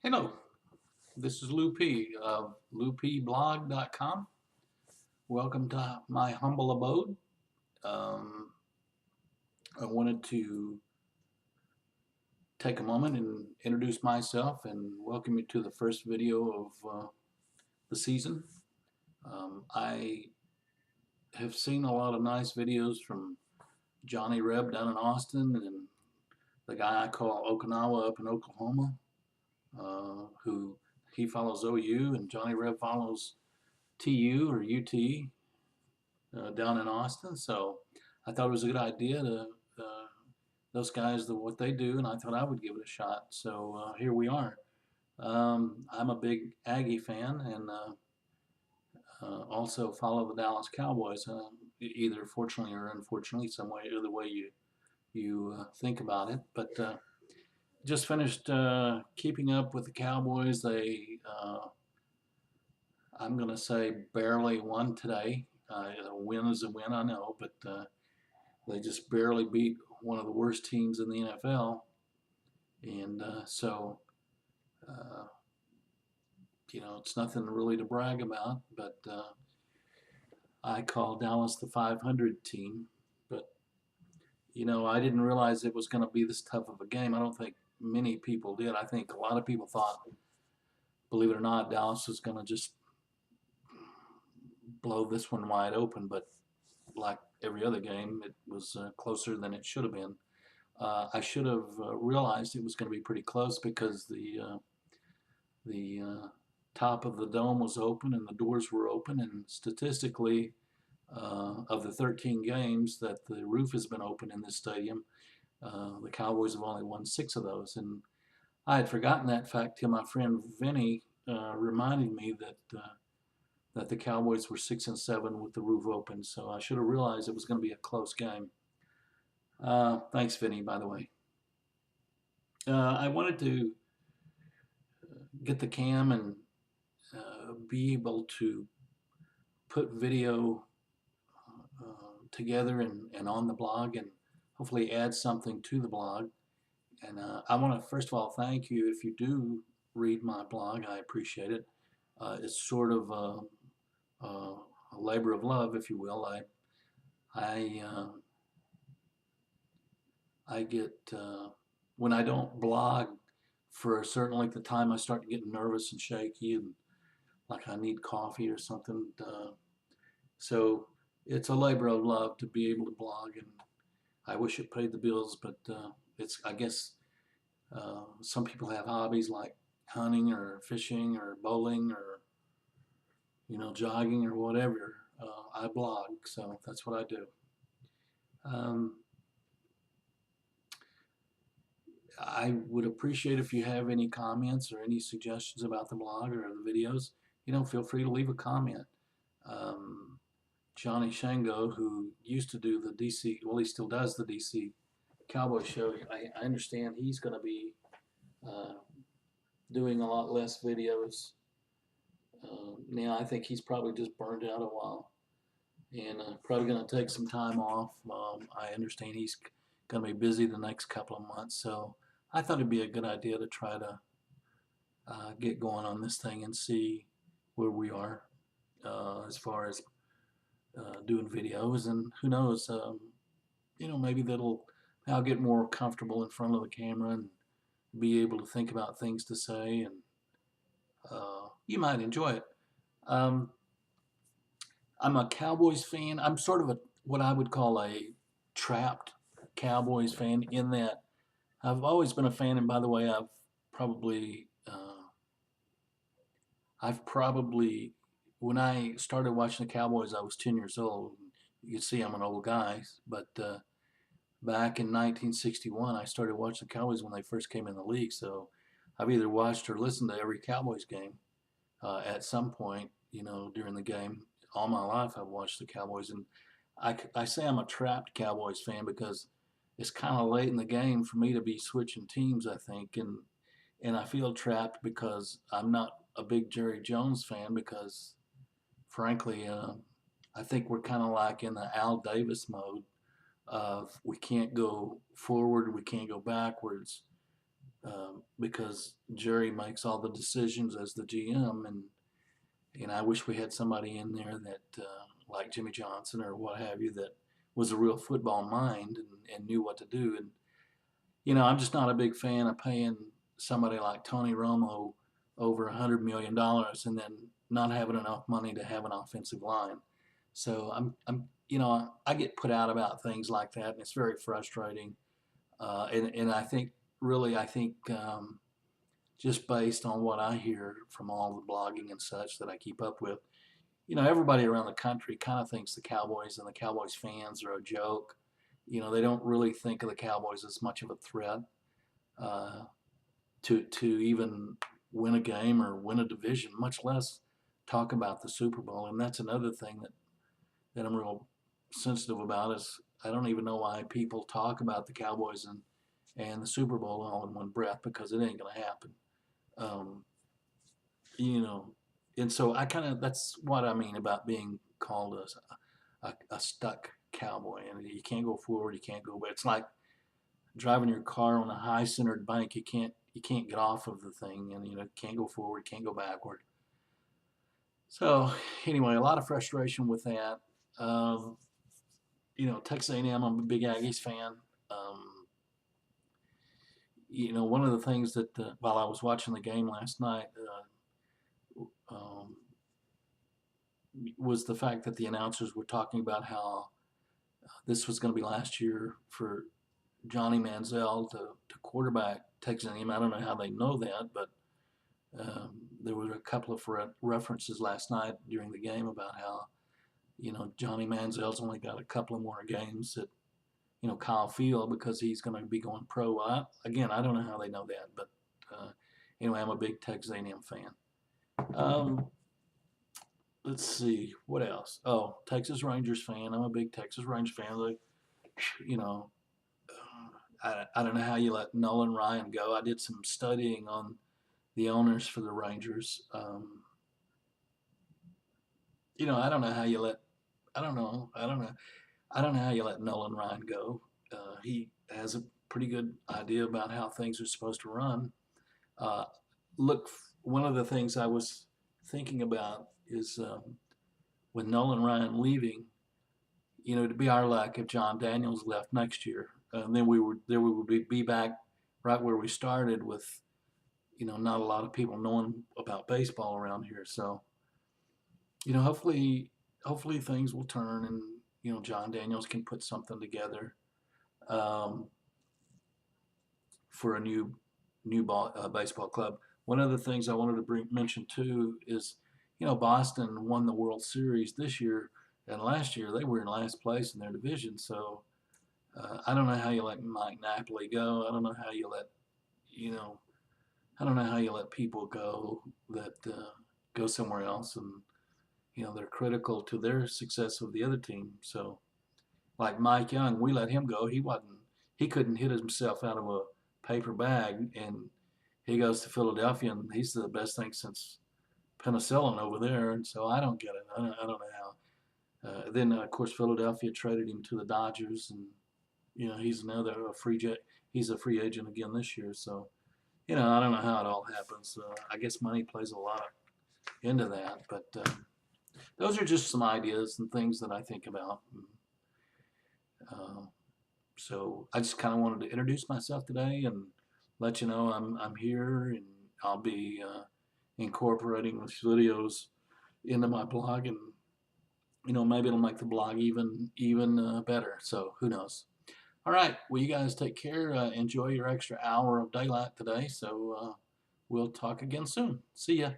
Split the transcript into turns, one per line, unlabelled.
Hello, this is Lou P of loupblog.com. Welcome to my humble abode. Um, I wanted to take a moment and introduce myself and welcome you to the first video of the season. I have seen a lot of nice videos from Johnny Reb down in Austin and the guy I call Okinawa up in Oklahoma, who he follows OU and Johnny Reb follows TU or UT down in Austin. So I thought it was a good idea to those guys what they do, and I thought I would give it a shot. So here we are. I'm a big Aggie fan, and also follow the Dallas Cowboys. Either fortunately or unfortunately, some way, either way you think about it. But just finished keeping up with the Cowboys. I'm going to say barely won today. A win is a win, I know, but they just barely beat one of the worst teams in the NFL. And uh, it's nothing really to brag about, but I call Dallas the 500 team. But, I didn't realize it was going to be this tough of a game. I don't think many people did. I think a lot of people thought, believe it or not, Dallas was going to just blow this one wide open, but like every other game, it was closer than it should have been. I should have realized it was going to be pretty close because the top of the dome was open and the doors were open, and statistically, of the 13 games that the roof has been open in this stadium, the Cowboys have only won 6 of those. And I had forgotten that fact till my friend Vinny reminded me that the Cowboys were 6-7 with the roof open. So I should have realized it was going to be a close game. Thanks, Vinny, by the way. I wanted to get the cam and be able to put video together and on the blog and hopefully add something to the blog. And I want to first of all thank you if you do read my blog. I appreciate it. It's sort of a labor of love, if you will. I I get when I don't blog for a certain length of time, I start getting nervous and shaky and like I need coffee or something. So it's a labor of love to be able to blog, and I wish it paid the bills, but it's I guess some people have hobbies like hunting or fishing or bowling or jogging or whatever. I blog, so that's what I do. Um, I would appreciate if you have any comments or any suggestions about the blog or the videos. Feel free to leave a comment. Um, Johnny Shango, who used to do the DC, well, he still does the DC Cowboy show. I understand he's going to be uh, doing a lot less videos. Now I think he's probably just burned out a while and probably going to take some time off. I understand he's going to be busy the next couple of months, so I thought it'd be a good idea to try to get going on this thing and see where we are as far as doing videos. And who knows, maybe I'll get more comfortable in front of the camera and be able to think about things to say, and you might enjoy it. Um, I'm a Cowboys fan. I'm sort of what I would call a trapped Cowboys fan in that I've always been a fan. And by the way, I've probably, when I started watching the Cowboys, I was 10 years old. You can see I'm an old guy, but back in 1961, I started watching the Cowboys when they first came in the league. So I've either watched or listened to every Cowboys game at some point, during the game. All my life, I've watched the Cowboys, and I say I'm a trapped Cowboys fan because it's kind of late in the game for me to be switching teams, I think, and I feel trapped because I'm not a big Jerry Jones fan because, frankly, I think we're kind of like in the Al Davis mode of we can't go forward, we can't go backwards. because Jerry makes all the decisions as the GM, and I wish we had somebody in there that like Jimmy Johnson or what have you that was a real football mind and knew what to do. And I'm just not a big fan of paying somebody like Tony Romo over $100 million and then not having enough money to have an offensive line. So I get put out about things like that, and it's very frustrating. And I think just based on what I hear from all the blogging and such that I keep up with, everybody around the country kind of thinks the Cowboys and the Cowboys fans are a joke. They don't really think of the Cowboys as much of a threat uh, to even win a game or win a division, much less talk about the Super Bowl. And that's another thing that I'm real sensitive about is I don't even know why people talk about the Cowboys and the Super Bowl all in one breath because it ain't gonna happen. Um, you know, and so that's what I mean about being called a stuck cowboy. And you can't go forward, you can't go back. It's like driving your car on a high centered bank. You can't get off of the thing, and can't go forward, can't go backward. So anyway, a lot of frustration with that. Um, Texas A&M, I'm a big Aggies fan. Um, one of the things that while I was watching the game last night um, was the fact that the announcers were talking about how this was going to be last year for Johnny Manziel to quarterback Texas A&M. I don't know how they know that, but there were a couple of references last night during the game about how Johnny Manziel's only got a couple of more games at Kyle Field because he's going to be going pro. Well, I don't know how they know that, but anyway, I'm a big Texas A&M fan. Um, let's see what else. Oh, Texas Rangers fan. I'm a big Texas Rangers fan. Like, you know, I don't know how you let Nolan Ryan go. I did some studying on the owners for the Rangers. I don't know how you let. I don't know. I don't know. I don't know how you let Nolan Ryan go. He has a pretty good idea about how things are supposed to run. Uh, look, one of the things I was thinking about is with Nolan Ryan leaving, to be our luck if John Daniels left next year, then we would be back right where we started with, not a lot of people knowing about baseball around here. So, hopefully things will turn and John Daniels can put something together um, for a new baseball club. One of the things I wanted to mention too is, Boston won the World Series this year, and last year they were in last place in their division. So I don't know how you let Mike Napoli go. I don't know how you let you know I don't know how you let people go that go somewhere else, and they're critical to their success of the other team. So like Mike Young, we let him go. He couldn't hit himself out of a paper bag, and he goes to Philadelphia, and he's the best thing since penicillin over there. And so I don't get it. I don't know how. Then of course Philadelphia traded him to the Dodgers, and he's another a free jet. He's a free agent again this year. So I don't know how it all happens. I guess money plays a lot into that, but those are just some ideas and things that I think about. Uh, so I just kind of wanted to introduce myself today and let you know I'm here, and I'll be incorporating these videos into my blog, and maybe it'll make the blog even better. So who knows? All right. Well, you guys take care. Enjoy your extra hour of daylight today. So we'll talk again soon. See ya.